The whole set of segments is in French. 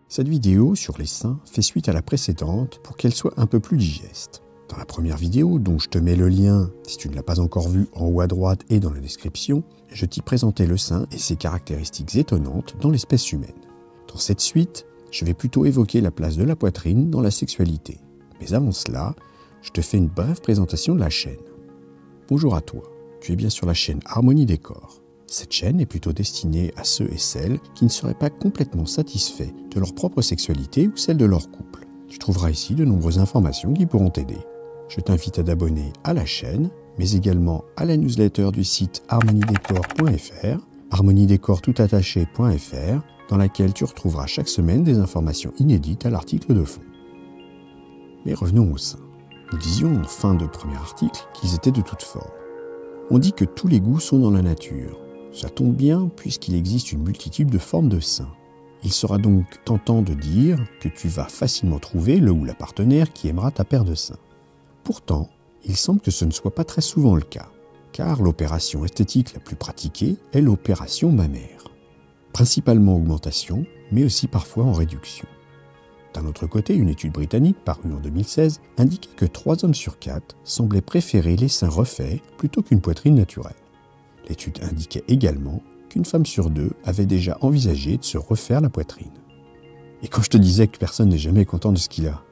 Cette vidéo sur les seins fait suite à la précédente pour qu'elle soit un peu plus digeste. Dans la première vidéo, dont je te mets le lien si tu ne l'as pas encore vue en haut à droite et dans la description, je t'y présentais le sein et ses caractéristiques étonnantes dans l'espèce humaine. Dans cette suite, je vais plutôt évoquer la place de la poitrine dans la sexualité. Mais avant cela, je te fais une brève présentation de la chaîne. Bonjour à toi, tu es bien sur la chaîne Harmonie des corps. Cette chaîne est plutôt destinée à ceux et celles qui ne seraient pas complètement satisfaits de leur propre sexualité ou celle de leur couple. Tu trouveras ici de nombreuses informations qui pourront t'aider. Je t'invite à t'abonner à la chaîne, mais également à la newsletter du site harmoniedescorps.fr, harmoniedescorps.fr, dans laquelle tu retrouveras chaque semaine des informations inédites à l'article de fond. Mais revenons au sein. Nous disions en fin de premier article qu'ils étaient de toutes formes. On dit que tous les goûts sont dans la nature. Ça tombe bien puisqu'il existe une multitude de formes de seins. Il sera donc tentant de dire que tu vas facilement trouver le ou la partenaire qui aimera ta paire de seins. Pourtant, il semble que ce ne soit pas très souvent le cas, car l'opération esthétique la plus pratiquée est l'opération mammaire. Principalement augmentation, mais aussi parfois en réduction. D'un autre côté, une étude britannique parue en 2016 indiquait que 3 hommes sur 4 semblaient préférer les seins refaits plutôt qu'une poitrine naturelle. L'étude indiquait également qu'une femme sur 2 avait déjà envisagé de se refaire la poitrine. Et quand je te disais que personne n'est jamais content de ce qu'il a,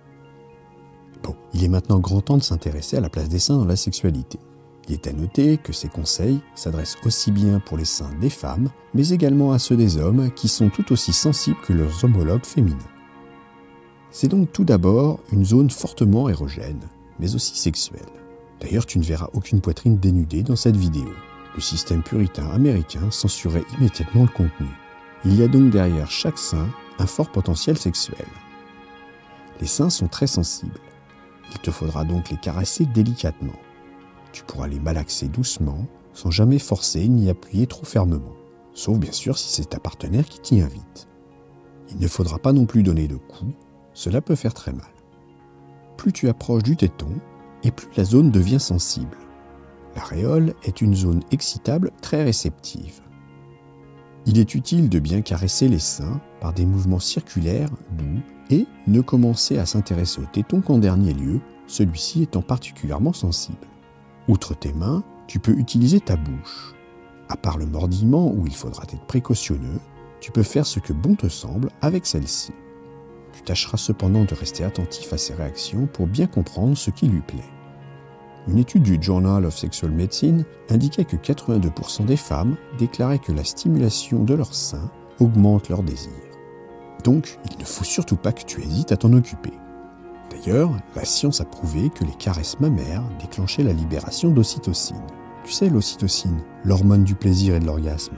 bon, il est maintenant grand temps de s'intéresser à la place des seins dans la sexualité. Il est à noter que ces conseils s'adressent aussi bien pour les seins des femmes, mais également à ceux des hommes qui sont tout aussi sensibles que leurs homologues féminins. C'est donc tout d'abord une zone fortement érogène, mais aussi sexuelle. D'ailleurs, tu ne verras aucune poitrine dénudée dans cette vidéo. Le système puritain américain censurait immédiatement le contenu. Il y a donc derrière chaque sein un fort potentiel sexuel. Les seins sont très sensibles. Il te faudra donc les caresser délicatement. Tu pourras les malaxer doucement, sans jamais forcer ni appuyer trop fermement. Sauf bien sûr si c'est ta partenaire qui t'y invite. Il ne faudra pas non plus donner de coups, cela peut faire très mal. Plus tu approches du téton, et plus la zone devient sensible. L'aréole est une zone excitable très réceptive. Il est utile de bien caresser les seins par des mouvements circulaires doux et ne commencer à s'intéresser au téton qu'en dernier lieu, celui-ci étant particulièrement sensible. Outre tes mains, tu peux utiliser ta bouche. À part le mordillement où il faudra être précautionneux, tu peux faire ce que bon te semble avec celle-ci. Tu tâcheras cependant de rester attentif à ses réactions pour bien comprendre ce qui lui plaît. Une étude du Journal of Sexual Medicine indiquait que 82% des femmes déclaraient que la stimulation de leurs seins augmente leur désir. Donc, il ne faut surtout pas que tu hésites à t'en occuper. D'ailleurs, la science a prouvé que les caresses mammaires déclenchaient la libération d'ocytocine. Tu sais, l'ocytocine, l'hormone du plaisir et de l'orgasme.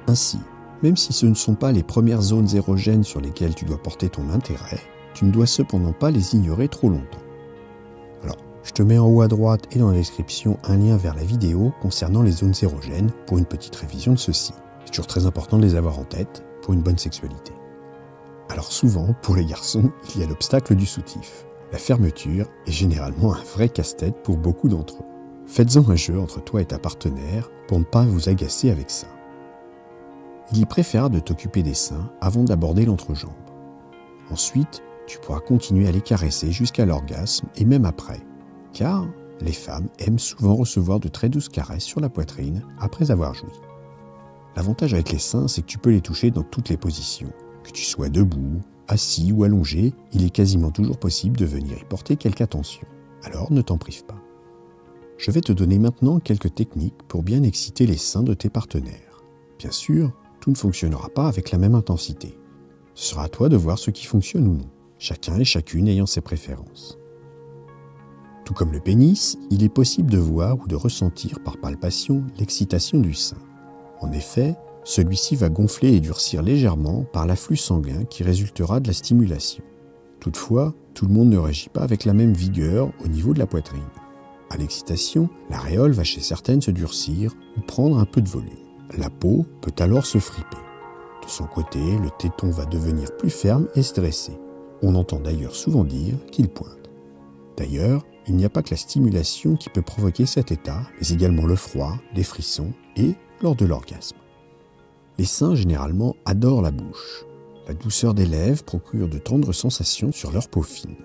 Ainsi, même si ce ne sont pas les premières zones érogènes sur lesquelles tu dois porter ton intérêt, tu ne dois cependant pas les ignorer trop longtemps. Alors, je te mets en haut à droite et dans la description un lien vers la vidéo concernant les zones érogènes pour une petite révision de ceci. C'est toujours très important de les avoir en tête pour une bonne sexualité. Alors souvent, pour les garçons, il y a l'obstacle du soutif. La fermeture est généralement un vrai casse-tête pour beaucoup d'entre eux. Faites-en un jeu entre toi et ta partenaire pour ne pas vous agacer avec ça. Il est préférable de t'occuper des seins avant d'aborder l'entrejambe. Ensuite, tu pourras continuer à les caresser jusqu'à l'orgasme et même après, car les femmes aiment souvent recevoir de très douces caresses sur la poitrine après avoir joui. L'avantage avec les seins, c'est que tu peux les toucher dans toutes les positions. Que tu sois debout, assis ou allongé, il est quasiment toujours possible de venir y porter quelque attention. Alors ne t'en prive pas. Je vais te donner maintenant quelques techniques pour bien exciter les seins de tes partenaires. Bien sûr, tout ne fonctionnera pas avec la même intensité. Ce sera à toi de voir ce qui fonctionne ou non, chacun et chacune ayant ses préférences. Tout comme le pénis, il est possible de voir ou de ressentir par palpation l'excitation du sein. En effet, celui-ci va gonfler et durcir légèrement par l'afflux sanguin qui résultera de la stimulation. Toutefois, tout le monde ne réagit pas avec la même vigueur au niveau de la poitrine. À l'excitation, l'aréole va chez certaines se durcir ou prendre un peu de volume. La peau peut alors se friper. De son côté, le téton va devenir plus ferme et stressé. On entend d'ailleurs souvent dire qu'il pointe. D'ailleurs, il n'y a pas que la stimulation qui peut provoquer cet état, mais également le froid, les frissons et lors de l'orgasme. Les seins, généralement, adorent la bouche. La douceur des lèvres procure de tendres sensations sur leur peau fine.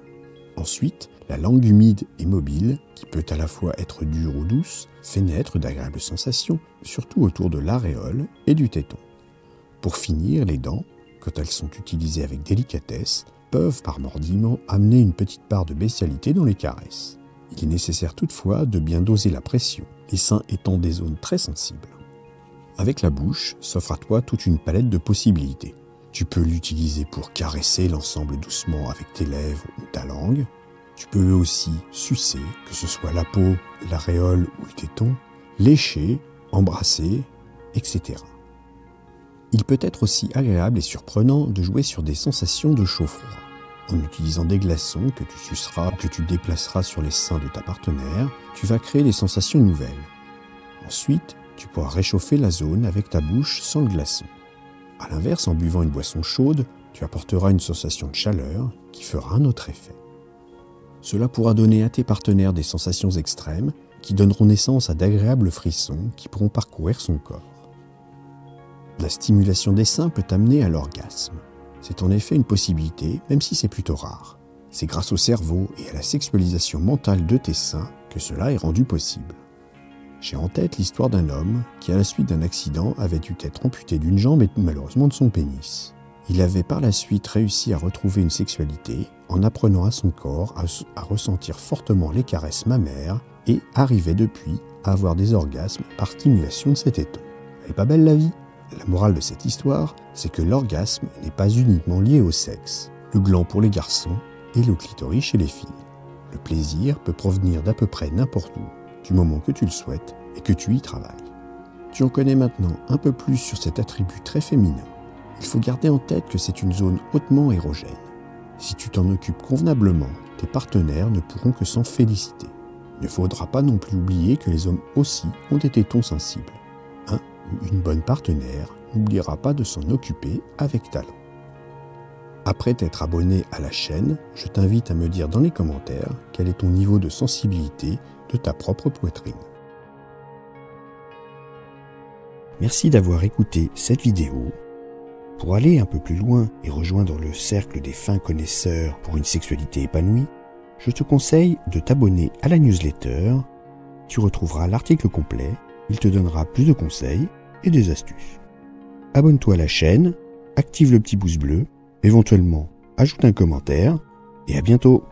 Ensuite, la langue humide et mobile, qui peut à la fois être dure ou douce, fait naître d'agréables sensations, surtout autour de l'aréole et du téton. Pour finir, les dents, quand elles sont utilisées avec délicatesse, peuvent par mordillement amener une petite part de bestialité dans les caresses. Il est nécessaire toutefois de bien doser la pression, les seins étant des zones très sensibles. Avec la bouche, s'offre à toi toute une palette de possibilités. Tu peux l'utiliser pour caresser l'ensemble doucement avec tes lèvres ou ta langue. Tu peux aussi sucer, que ce soit la peau, l'aréole ou le téton, lécher, embrasser, etc. Il peut être aussi agréable et surprenant de jouer sur des sensations de chaud-froid. En utilisant des glaçons que tu suceras ou que tu déplaceras sur les seins de ta partenaire, tu vas créer des sensations nouvelles. Ensuite, tu pourras réchauffer la zone avec ta bouche sans le glaçon. A l'inverse, en buvant une boisson chaude, tu apporteras une sensation de chaleur qui fera un autre effet. Cela pourra donner à tes partenaires des sensations extrêmes qui donneront naissance à d'agréables frissons qui pourront parcourir son corps. La stimulation des seins peut amener à l'orgasme. C'est en effet une possibilité, même si c'est plutôt rare. C'est grâce au cerveau et à la sexualisation mentale de tes seins que cela est rendu possible. J'ai en tête l'histoire d'un homme qui, à la suite d'un accident, avait dû être amputé d'une jambe et malheureusement de son pénis. Il avait par la suite réussi à retrouver une sexualité en apprenant à son corps à ressentir fortement les caresses mammaires et arrivait depuis à avoir des orgasmes par stimulation de ses tétons. Elle est pas belle la vie ? La morale de cette histoire, c'est que l'orgasme n'est pas uniquement lié au sexe. Le gland pour les garçons et le clitoris chez les filles. Le plaisir peut provenir d'à peu près n'importe où, du moment que tu le souhaites et que tu y travailles. Tu en connais maintenant un peu plus sur cet attribut très féminin. Il faut garder en tête que c'est une zone hautement érogène. Si tu t'en occupes convenablement, tes partenaires ne pourront que s'en féliciter. Il ne faudra pas non plus oublier que les hommes aussi ont des tétons sensibles. Un ou une bonne partenaire n'oubliera pas de s'en occuper avec talent. Après t'être abonné à la chaîne, je t'invite à me dire dans les commentaires quel est ton niveau de sensibilité de ta propre poitrine. Merci d'avoir écouté cette vidéo. Pour aller un peu plus loin et rejoindre le cercle des fins connaisseurs pour une sexualité épanouie, je te conseille de t'abonner à la newsletter. Tu retrouveras l'article complet, il te donnera plus de conseils et des astuces. Abonne-toi à la chaîne, active le petit pouce bleu, éventuellement ajoute un commentaire et à bientôt.